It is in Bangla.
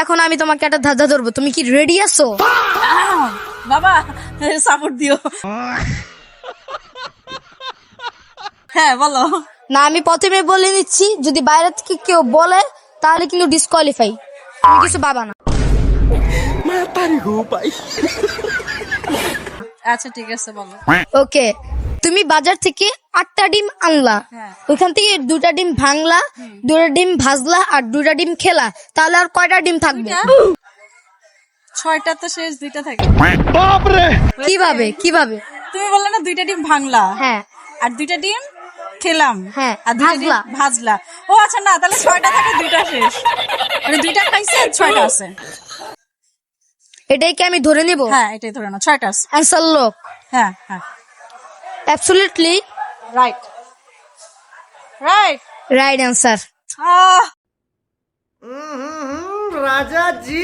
এখন আমি তোমাকে একটা ধাঁধা ধরবো, তুমি কি রেডি আছো? বাবা সাপোর্ট দিও। হ্যাঁ বলো। না, আমি প্রথমে বলে নিচ্ছি, যদি বাইরে থেকে কেউ বলে তাহলে কিন্তু ডিসকোয়ালিফাই, তুমি কিছু পাবা না। আচ্ছা ঠিক আছে বলো। ওকে, তুমি বাজার থেকে 8টা ডিম আনলা, হ্যাঁ। ওইখান থেকে 2টা ডিম ভাঙলা, 2টা ডিম ভাজলা আর 2টা ডিম খেলা, তাহলে আর কয়টা ডিম থাকবে? 6টা তো শেষ, 2টা থাকে। কিভাবে কিভাবে? তুমি বললে না 2টা ডিম ভাঙলা, হ্যাঁ আর 2টা ডিম খেলাম, হ্যাঁ, আর 2টা ডিম ভাজলা। ভাজলা। ও আচ্ছা, না তাহলে 6টা থাকে, 2টা শেষ, মানে 2টা খাইছে আর 6টা আছে। এটাই কি আমি ধরে নিব? হ্যাঁ এটাই ধরে নাও, 6টা আছে। Answer lock. হ্যাঁ হ্যাঁ, absolutely right right. Right answer. Ah Raja जी